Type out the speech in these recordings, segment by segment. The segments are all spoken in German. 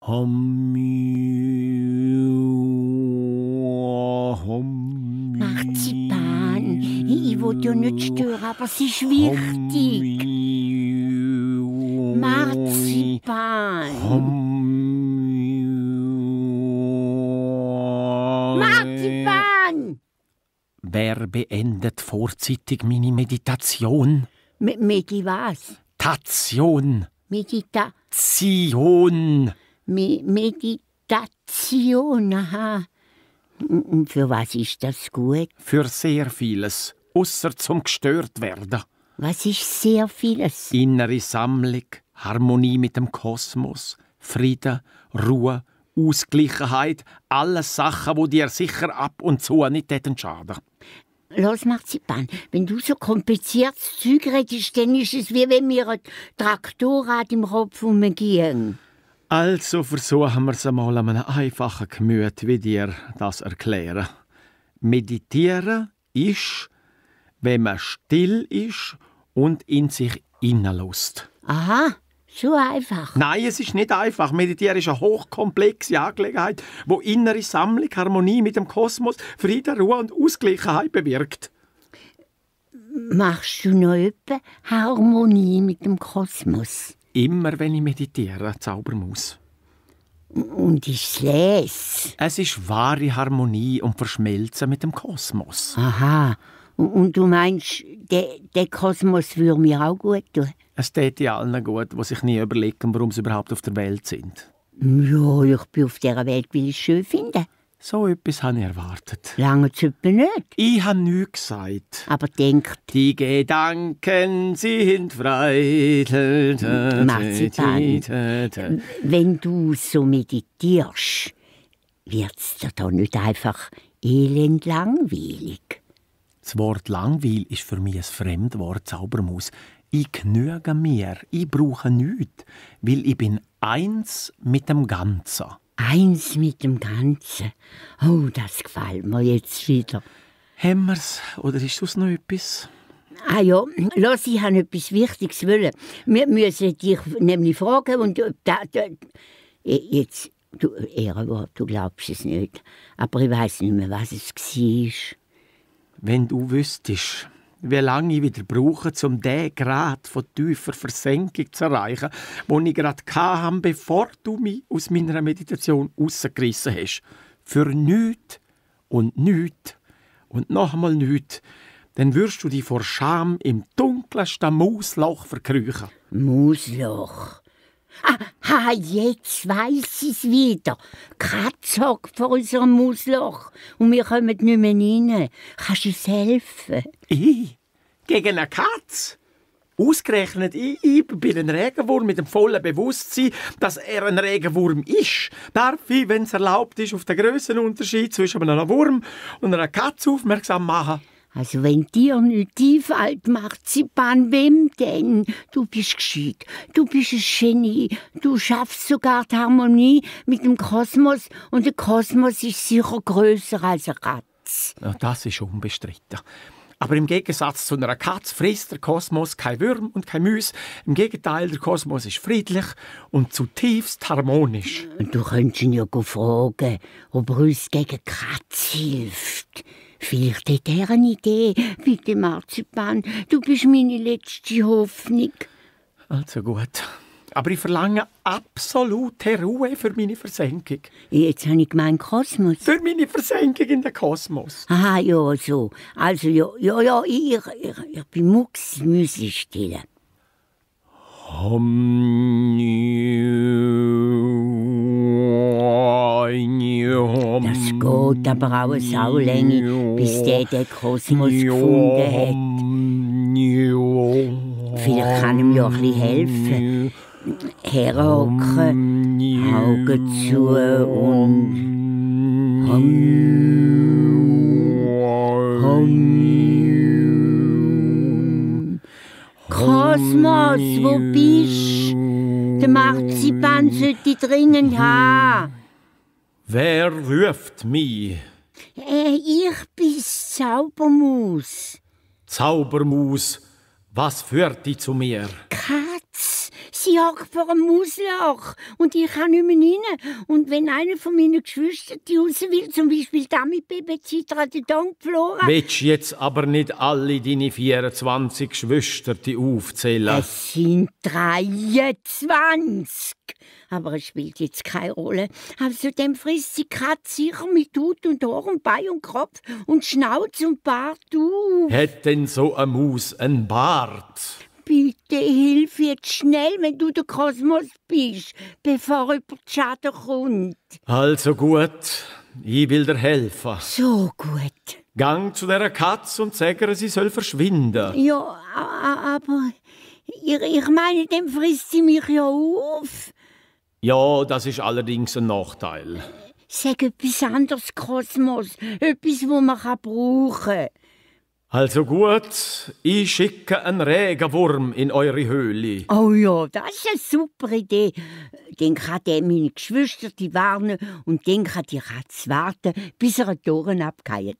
Marzipan, ich will ja nicht stören, aber es ist wichtig. Marzipan. Marzipan! Wer beendet vorzeitig meine Meditation? Medi was? Tation. Meditation, aha. Und für was ist das gut? Für sehr vieles, ausser zum gestört werden. Was ist sehr vieles? Innere Sammlung, Harmonie mit dem Kosmos, Frieden, Ruhe, Ausgleichen, alles Sachen, die dir sicher ab und zu nicht schaden. Los, Marzipan, wenn du so kompliziertes Zeug redest, dann ist es wie wenn mir ein Traktorrad im Kopf rumgehen. Also versuchen wir es einmal an einem einfachen Gemüt wie dir das erklären. Meditieren ist, wenn man still ist und in sich hineinlässt. Aha, so einfach. Nein, es ist nicht einfach. Meditieren ist eine hochkomplexe Angelegenheit, die innere Sammlung, Harmonie mit dem Kosmos, Frieden, Ruhe und Ausgleichen bewirkt. Machst du noch etwa Harmonie mit dem Kosmos? Immer wenn ich meditiere, Zaubermaus. Und ich lese. Es ist wahre Harmonie und Verschmelzen mit dem Kosmos. Aha. Und du meinst, der Kosmos würde mir auch gut tun? Es täte allen gut, die sich nie überlegen, warum sie überhaupt auf der Welt sind. Ja, ich bin auf dieser Welt, weil ich es schön finde. So etwas habe ich erwartet. Lange zu nicht. Ich habe nichts gesagt. Aber denkt. Die Gedanken sind frei. Marzipan, wenn du so meditierst, wird's dir da nicht einfach elend langweilig? Das Wort Langweil ist für mich ein Fremdwort, Zaubermaus. Ich genüge mir, ich brauche nichts, weil ich bin eins mit dem Ganzen. Eins mit dem Ganzen. Oh, das gefällt mir jetzt wieder. Haben wir's, oder ist das noch etwas? Ah ja, lass, ich habe etwas Wichtiges wollen. Wir müssen dich nämlich fragen und jetzt, du Ehrenwort, du glaubst es nicht, aber ich weiss nicht mehr, was es war. Wenn du wüsstest, wie lange ich wieder brauche, um den Grad von tiefer Versenkung zu erreichen, den ich gerade hatte, bevor du mich aus meiner Meditation rausgerissen hast. Für nichts und nichts und noch einmal nichts, dann wirst du dich vor Scham im dunkelsten Mausloch verkriechen. Mausloch? Ah, jetzt weiss ich es wieder. Die Katze hockt vor unserem Mausloch und wir kommen nicht mehr rein. Kannst du uns helfen? Ich? Gegen eine Katze? Ausgerechnet ich bin ein Regenwurm mit dem vollen Bewusstsein, dass er ein Regenwurm ist. Darf ich, wenn es erlaubt ist, auf den Grössenunterschied zwischen einem Wurm und einer Katze aufmerksam machen? Also wenn dir nichts einfällt, Marzipan, wem denn? Du bist gescheit, du bist ein Genie, du schaffst sogar die Harmonie mit dem Kosmos und der Kosmos ist sicher grösser als eine Katze. Ja, das ist unbestritten. Aber im Gegensatz zu einer Katze frisst der Kosmos kein Würm und kein Müs. Im Gegenteil, der Kosmos ist friedlich und zutiefst harmonisch. Du könntest ihn ja fragen, ob er uns gegen die Katze hilft. Vielleicht hat er eine Idee. Bitte, Marzipan, du bist meine letzte Hoffnung. Also gut. Aber ich verlange absolute Ruhe für meine Versenkung. Jetzt habe ich gemeint Kosmos. Für meine Versenkung in den Kosmos. Aha, ja, so. Also, ja, ich bin Müsli stillen. Das geht aber auch eine Saulänge, bis der den Kosmos gefunden hat. Vielleicht kann ihm ja ein bisschen helfen. Herhocken, Augen zu und Kosmos, wo bist du? Der Marzipan sollte ich dringend haben. Wer ruft mich? Ich bin's, Zaubermaus. Zaubermaus, was führt dich zu mir? Katz, Sie hockt vor einem Mausloch und ich kann nicht mehr rein. Und wenn einer von meinen Geschwistern die raus will, zum Beispiel da mit Baby Zitra, der Don Flora... Willst jetzt aber nicht alle deine 24 Geschwister aufzählen? Es sind 23. Aber es spielt jetzt keine Rolle. Außerdem frisst die Katze sicher mit Hut und Ohr und Bein und Kopf und Schnauz und Bart auf. Hat denn so eine Maus einen Bart? Bitte hilf jetzt schnell, wenn du der Kosmos bist, bevor über die Schaden kommt. Also gut, ich will dir helfen. So gut. Gang zu dieser Katze und sag ihr, sie soll verschwinden. Ja, aber ich meine, dann frisst sie mich ja auf. Ja, das ist allerdings ein Nachteil. Sag etwas anderes, Kosmos. Etwas, das man brauchen kann. Also gut, ich schicke einen Regenwurm in eure Höhle. Oh ja, das ist eine super Idee. Dann kann der meine Geschwister warnen und dann kann die Katze warten, bis er die Ohren abgeht.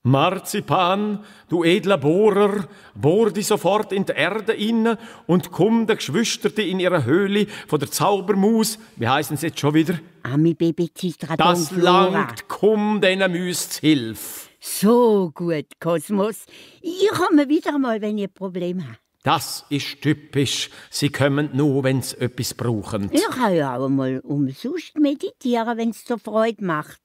Marzipan, du edler Bohrer, bohr dich sofort in die Erde inne und komm den Geschwistern in ihrer Höhle von der Zaubermaus, wie heißen sie jetzt schon wieder? Ami Baby Zitra Das langt, komm denen Müs Hilfe. So gut, Kosmos. Ich komme wieder mal, wenn ihr ein Problem habt. Das ist typisch. Sie kommen nur, wenn sie etwas brauchen. Ich kann ja auch mal umsonst meditieren, wenn es dir Freude macht.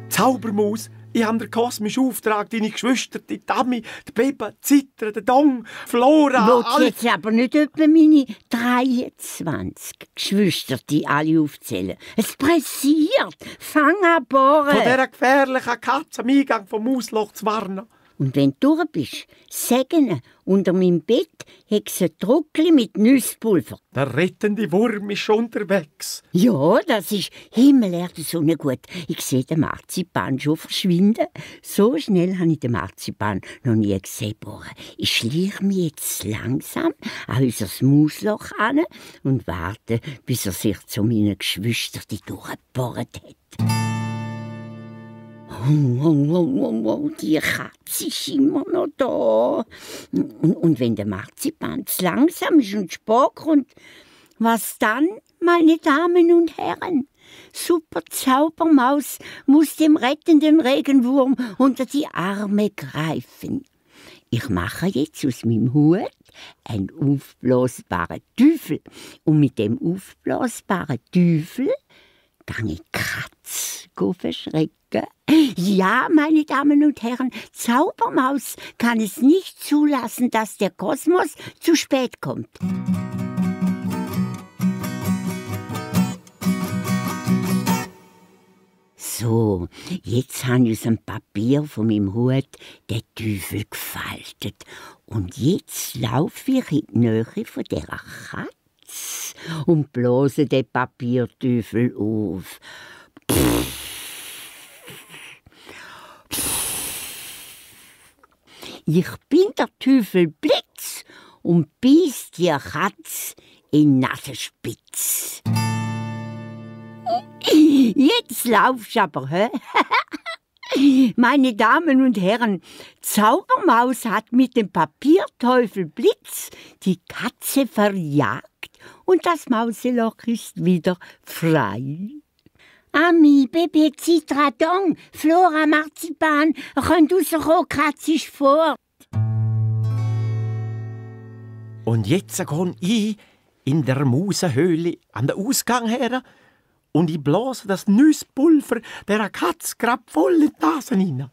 Zaubermaus, ich habe den kosmischen Auftrag, deine Geschwister, die Dami, die Beba, die Zitra, der Dong, Flora, Ich will jetzt aber nicht etwa meine 23 Geschwister, die alle aufzählen. Es pressiert. Fang an bohren. Von dieser gefährlichen Katze am Eingang vom Mausloch zu warnen. Und wenn du durch bist, sag ihnen, unter meinem Bett hat es ein Druckli mit Nusspulver. Der rettende Wurm ist schon unterwegs. Ja, das ist Himmelerde Sonne gut. Ich sehe den Marzipan schon verschwinden. So schnell habe ich den Marzipan noch nie gesehen. Ich schleiche mich jetzt langsam an unser Mausloch an und warte, bis er sich zu meinen Geschwistern durchgebohrt hat. Die Katze ist immer noch da. Und wenn der Marzipan zu langsam ist und spät kommt, was dann, meine Damen und Herren? Super Zaubermaus muss dem rettenden Regenwurm unter die Arme greifen. Ich mache jetzt aus meinem Hut einen aufblasbaren Teufel. Und mit dem aufblasbaren Teufel kann ich Katz verschrecken. Ja, meine Damen und Herren, Zaubermaus kann es nicht zulassen, dass der Kosmos zu spät kommt. So, jetzt habe ich aus dem Papier von meinem Hut den Teufel gefaltet. Und jetzt laufe ich in die Nähe von dieser Katze und blase den Papierteufel auf. Ich bin der Teufel Blitz und beiß die Katze in die Nasenspitze. Jetzt laufst du aber, hä? Meine Damen und Herren, Zaubermaus hat mit dem Papierteufel Blitz die Katze verjagt und das Mauseloch ist wieder frei. Ami, Baby, Zitra, Dong, Flora, Marzipan, könnt rauskommen, Katze ist fort. Und jetzt gehe ich in der Mausenhöhle an den Ausgang her und ich blase das Nusspulver der Katze grad voll in die Nase hinein.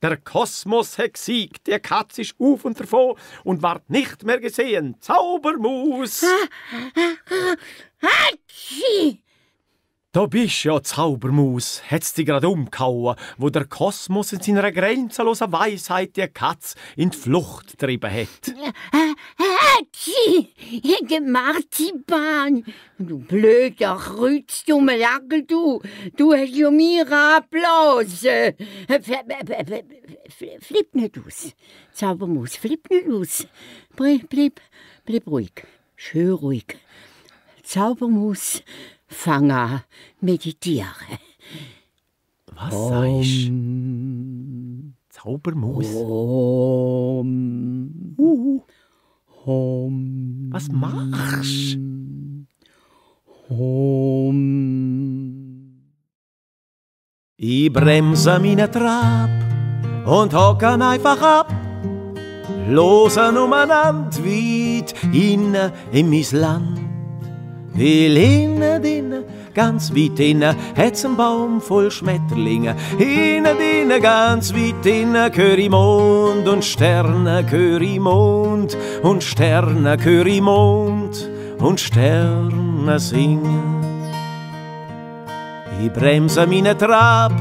Der Kosmos hat gesiegt, die Katze ist auf und davon und ward nicht mehr gesehen. Zaubermaus! Da bist ja, Zaubermaus, hat's dich grad umgehauen, wo der Kosmos in seiner grenzenlosen Weisheit die Katze in die Flucht getrieben hat. Der Marzipan! Du blöder, kreuzdumme Lackel, du! Du hast ja mir abblasen! Flipp nicht aus, Zaubermaus, flipp nicht aus. Bleib ruhig, schön ruhig. Zaubermaus, fang an, meditieren. Was sagst du? Zaubermaus. Was machst du? Ich bremse meinen Trab und hocken einfach ab, losen umeinander weit innen in mein Land. Weil innen drinnen, ganz weit innen, hat's einen Baum voll Schmetterlinge. Innen drinnen, ganz weit innen, hör ich Mond und Sterne, hör ich Mond und Sterne, hör ich Mond und Sterne singen. Ich bremse meinen Trab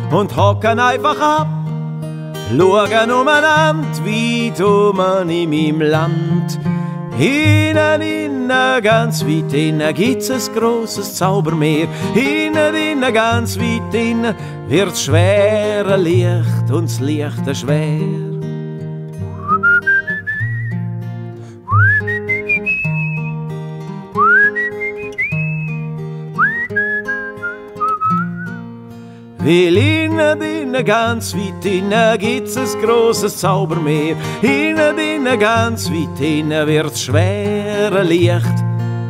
und hocken einfach ab, schauen umeinander weit in meinem Land. Innen, ganz weit innen, gibt's ein grosses Zaubermeer. Innen, ganz weit innen, wird's schwer Licht und das Licht schwer. Weil innen, ganz weit innen, gibt's ein grosses Zaubermeer. Innen, ganz weit innen, wird's schwer Licht,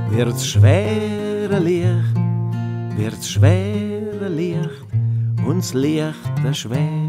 wird's schwer Licht, wird's schwer Licht und das Licht schwer.